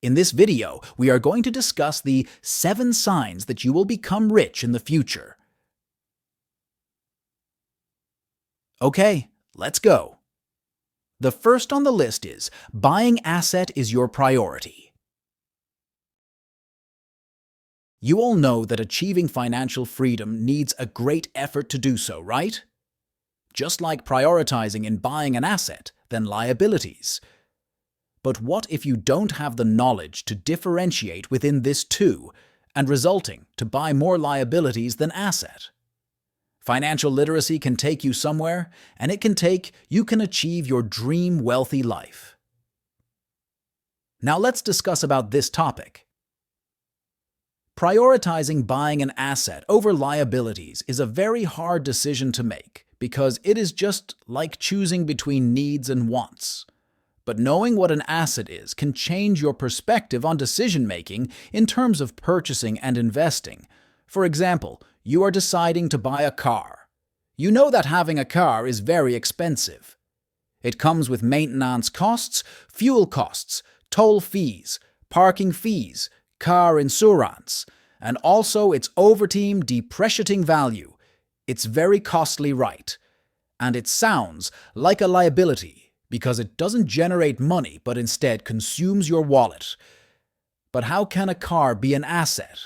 In this video, we are going to discuss the 7 signs that you will become rich in the future. Okay, let's go. The first on the list is buying asset is your priority. You all know that achieving financial freedom needs a great effort to do so, right? Just like prioritizing in buying an asset, then liabilities. But what if you don't have the knowledge to differentiate within this two, and resulting to buy more liabilities than asset? Financial literacy can take you somewhere, and you can achieve your dream wealthy life. Now let's discuss about this topic. Prioritizing buying an asset over liabilities is a very hard decision to make because it is just like choosing between needs and wants. But knowing what an asset is can change your perspective on decision-making in terms of purchasing and investing. For example, you are deciding to buy a car. You know that having a car is very expensive. It comes with maintenance costs, fuel costs, toll fees, parking fees, car insurance, and also its overtime depreciating value. It's very costly, right? And it sounds like a liability because it doesn't generate money but instead consumes your wallet. But how can a car be an asset?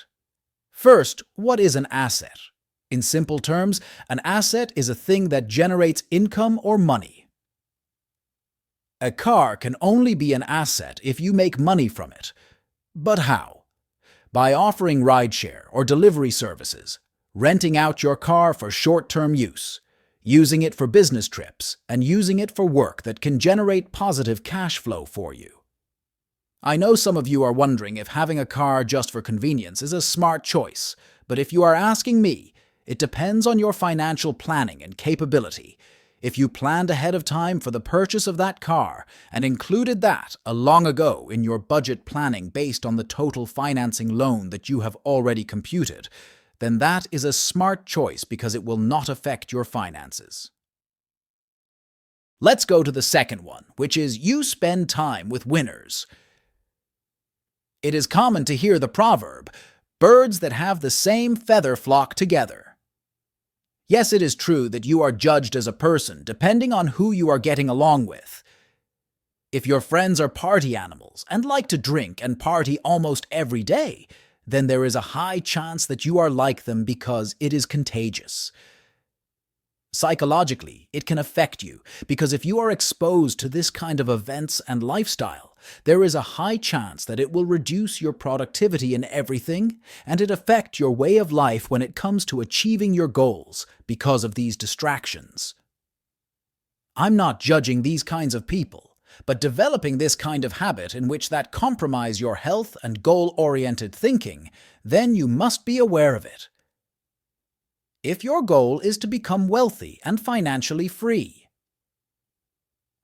First, what is an asset? In simple terms, an asset is a thing that generates income or money. A car can only be an asset if you make money from it. But how? By offering rideshare or delivery services, renting out your car for short-term use, using it for business trips, and using it for work that can generate positive cash flow for you. I know some of you are wondering if having a car just for convenience is a smart choice, but if you are asking me, it depends on your financial planning and capability. If you planned ahead of time for the purchase of that car and included that long ago in your budget planning based on the total financing loan that you have already computed, then that is a smart choice because it will not affect your finances. Let's go to the second one, which is you spend time with winners. It is common to hear the proverb, birds that have the same feather flock together. Yes, it is true that you are judged as a person depending on who you are getting along with. If your friends are party animals and like to drink and party almost every day, then there is a high chance that you are like them because it is contagious. Psychologically, it can affect you because if you are exposed to this kind of events and lifestyle, there is a high chance that it will reduce your productivity in everything and it affect your way of life when it comes to achieving your goals because of these distractions. I'm not judging these kinds of people, but developing this kind of habit in which that compromise your health and goal-oriented thinking, then you must be aware of it. If your goal is to become wealthy and financially free.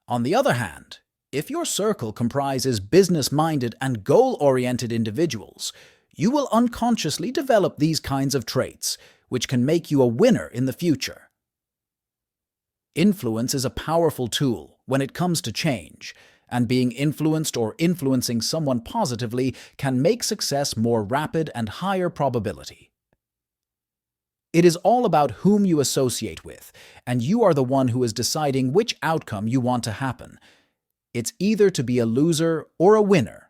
On the other hand, if your circle comprises business-minded and goal-oriented individuals, you will unconsciously develop these kinds of traits, which can make you a winner in the future. Influence is a powerful tool when it comes to change, and being influenced or influencing someone positively can make success more rapid and higher probability. It is all about whom you associate with, and you are the one who is deciding which outcome you want to happen. It's either to be a loser or a winner.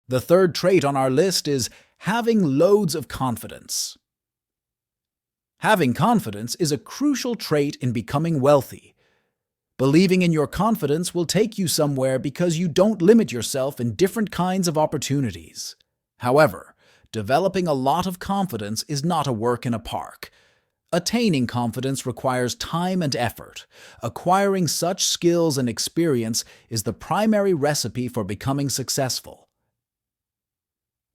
The third trait on our list is having loads of confidence. Having confidence is a crucial trait in becoming wealthy. Believing in your confidence will take you somewhere because you don't limit yourself in different kinds of opportunities. However, developing a lot of confidence is not a walk in a park. Attaining confidence requires time and effort. Acquiring such skills and experience is the primary recipe for becoming successful.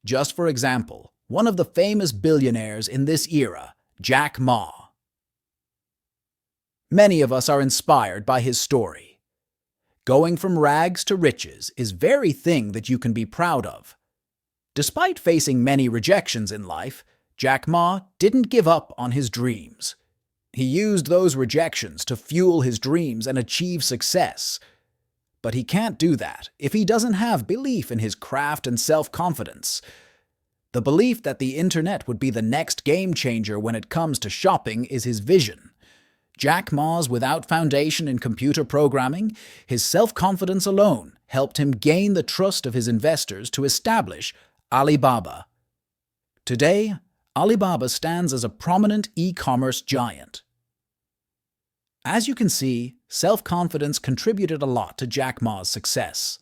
Just for example, one of the famous billionaires in this era, Jack Ma. Many of us are inspired by his story. Going from rags to riches is very thing that you can be proud of. Despite facing many rejections in life, Jack Ma didn't give up on his dreams. He used those rejections to fuel his dreams and achieve success. But he can't do that if he doesn't have belief in his craft and self-confidence. The belief that the internet would be the next game changer when it comes to shopping is his vision. Jack Ma's without foundation in computer programming, his self-confidence alone helped him gain the trust of his investors to establish Alibaba. Today, Alibaba stands as a prominent e-commerce giant. As you can see, self-confidence contributed a lot to Jack Ma's success.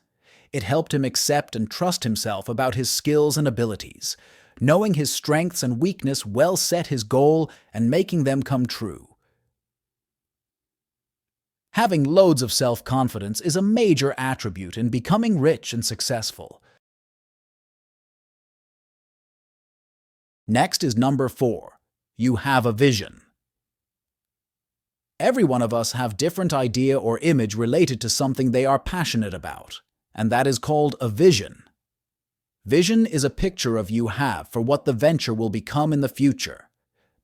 It helped him accept and trust himself about his skills and abilities. Knowing his strengths and weakness well set his goal and making them come true. Having loads of self-confidence is a major attribute in becoming rich and successful. Next is number 4. You have a vision. Every one of us have different idea or image related to something they are passionate about, and that is called a vision. Vision is a picture of you have for what the venture will become in the future.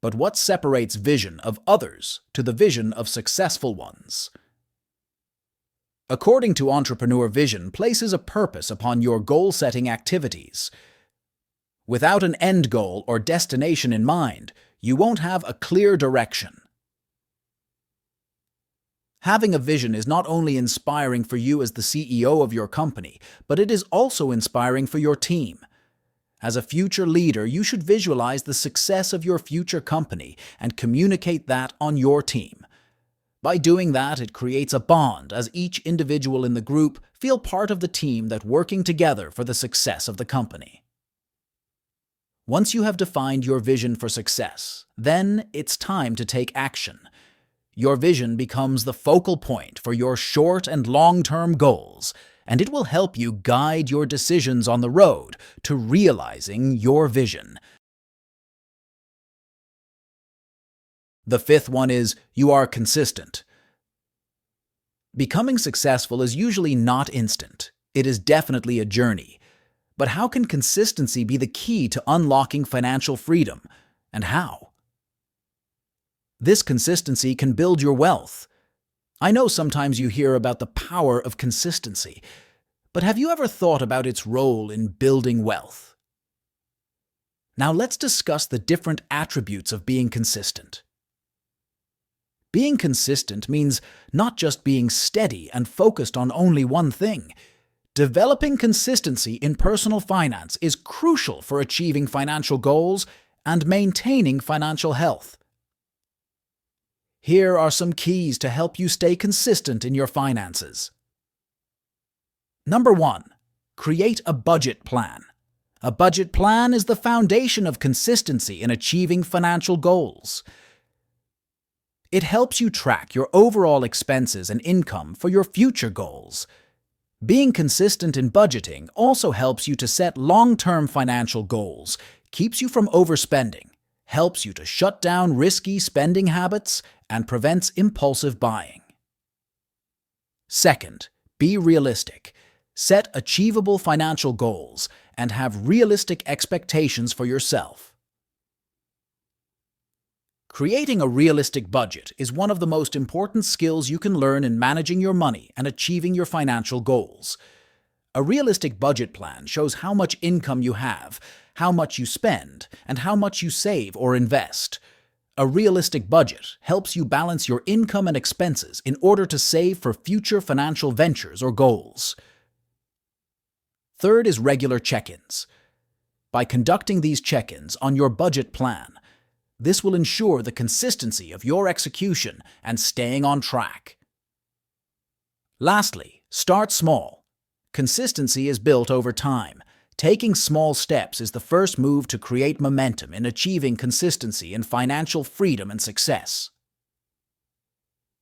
But what separates vision of others to the vision of successful ones? According to Entrepreneur Vision, places a purpose upon your goal-setting activities. Without an end goal or destination in mind, you won't have a clear direction. Having a vision is not only inspiring for you as the CEO of your company, but it is also inspiring for your team. As a future leader, you should visualize the success of your future company and communicate that on your team. By doing that, it creates a bond as each individual in the group feel part of the team that working together for the success of the company. Once you have defined your vision for success, then it's time to take action. Your vision becomes the focal point for your short and long-term goals, and it will help you guide your decisions on the road to realizing your vision. The 5th one is you are consistent. Becoming successful is usually not instant. It is definitely a journey. But how can consistency be the key to unlocking financial freedom, and how? This consistency can build your wealth. I know sometimes you hear about the power of consistency, but have you ever thought about its role in building wealth? Now let's discuss the different attributes of being consistent. Being consistent means not just being steady and focused on only one thing. Developing consistency in personal finance is crucial for achieving financial goals and maintaining financial health. Here are some keys to help you stay consistent in your finances. Number 1. Create a budget plan. A budget plan is the foundation of consistency in achieving financial goals. It helps you track your overall expenses and income for your future goals. Being consistent in budgeting also helps you to set long-term financial goals, keeps you from overspending, helps you to shut down risky spending habits, and prevents impulsive buying. Second, be realistic. Set achievable financial goals and have realistic expectations for yourself. Creating a realistic budget is one of the most important skills you can learn in managing your money and achieving your financial goals. A realistic budget plan shows how much income you have, how much you spend, and how much you save or invest. A realistic budget helps you balance your income and expenses in order to save for future financial ventures or goals. Third is regular check-ins. By conducting these check-ins on your budget plan, this will ensure the consistency of your execution and staying on track. Lastly, start small. Consistency is built over time. Taking small steps is the first move to create momentum in achieving consistency in financial freedom and success.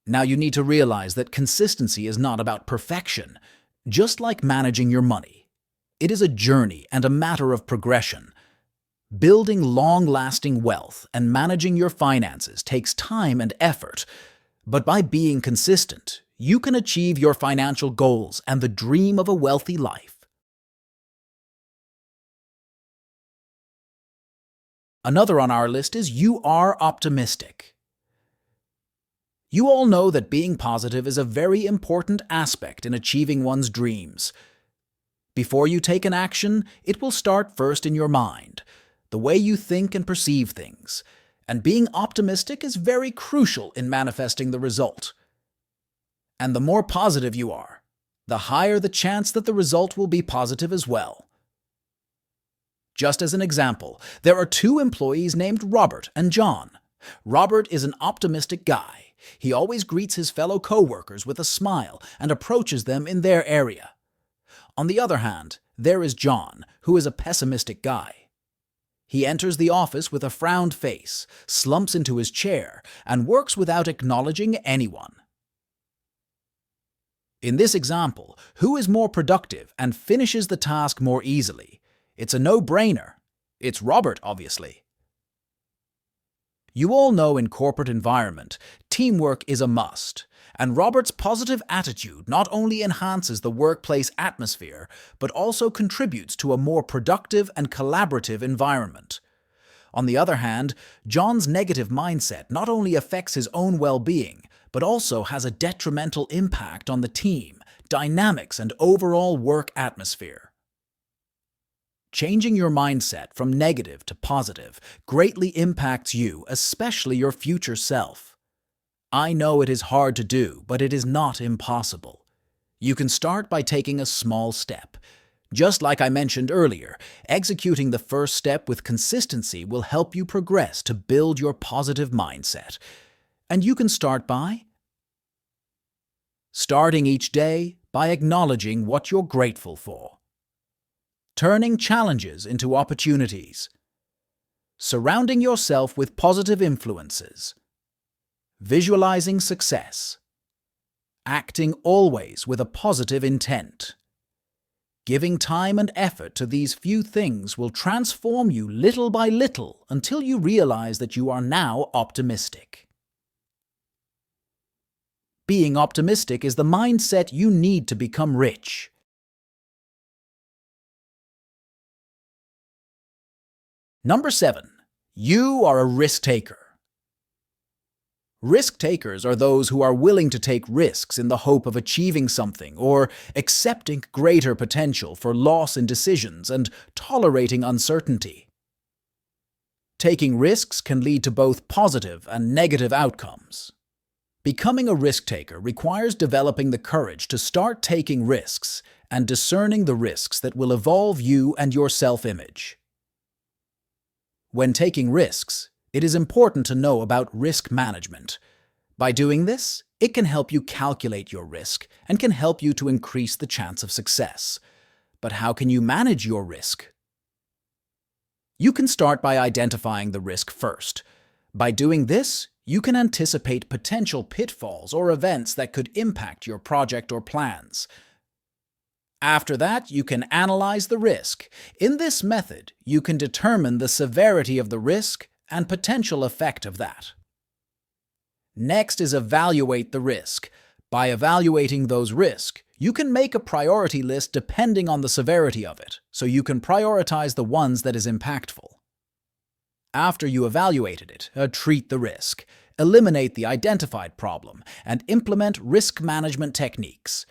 Now you need to realize that consistency is not about perfection, just like managing your money. It is a journey and a matter of progression. Building long-lasting wealth and managing your finances takes time and effort, but by being consistent, you can achieve your financial goals and the dream of a wealthy life. Another on our list is you are optimistic. You all know that being positive is a very important aspect in achieving one's dreams. Before you take an action, it will start first in your mind, the way you think and perceive things, and being optimistic is very crucial in manifesting the result. And the more positive you are, the higher the chance that the result will be positive as well. Just as an example, there are two employees named Robert and John. Robert is an optimistic guy. He always greets his fellow co-workers with a smile and approaches them in their area. On the other hand, there is John, who is a pessimistic guy. He enters the office with a frowned face, slumps into his chair, and works without acknowledging anyone. In this example, who is more productive and finishes the task more easily? It's a no-brainer. It's Robert, obviously. You all know in corporate environment, teamwork is a must, and Robert's positive attitude not only enhances the workplace atmosphere, but also contributes to a more productive and collaborative environment. On the other hand, John's negative mindset not only affects his own well-being, but also has a detrimental impact on the team, dynamics, and overall work atmosphere. Changing your mindset from negative to positive greatly impacts you, especially your future self. I know it is hard to do, but it is not impossible. You can start by taking a small step. Just like I mentioned earlier, executing the first step with consistency will help you progress to build your positive mindset. And you can start by starting each day by acknowledging what you're grateful for. Turning challenges into opportunities. Surrounding yourself with positive influences. Visualizing success. Acting always with a positive intent. Giving time and effort to these few things will transform you little by little until you realize that you are now optimistic. Being optimistic is the mindset you need to become rich. Number 7. You are a risk-taker. Risk-takers are those who are willing to take risks in the hope of achieving something or accepting greater potential for loss in decisions and tolerating uncertainty. Taking risks can lead to both positive and negative outcomes. Becoming a risk-taker requires developing the courage to start taking risks and discerning the risks that will evolve you and your self-image. When taking risks, it is important to know about risk management. By doing this, it can help you calculate your risk and can help you to increase the chance of success. But how can you manage your risk? You can start by identifying the risk first. By doing this, you can anticipate potential pitfalls or events that could impact your project or plans. After that, you can analyze the risk. In this method, you can determine the severity of the risk and potential effect of that. Next is evaluate the risk. By evaluating those risks, you can make a priority list depending on the severity of it, so you can prioritize the ones that is impactful. After you evaluated it, treat the risk, eliminate the identified problem, and implement risk management techniques.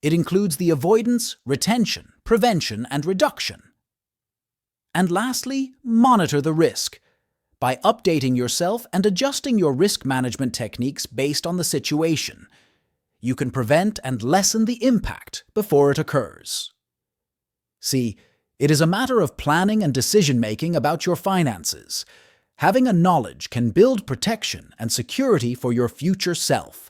It includes the avoidance, retention, prevention, and reduction. And lastly, monitor the risk. By updating yourself and adjusting your risk management techniques based on the situation, you can prevent and lessen the impact before it occurs. See, it is a matter of planning and decision-making about your finances. Having a knowledge can build protection and security for your future self.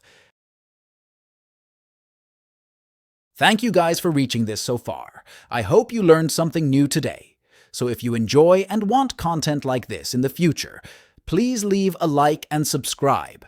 Thank you guys for reaching this so far. I hope you learned something new today. So if you enjoy and want content like this in the future, please leave a like and subscribe.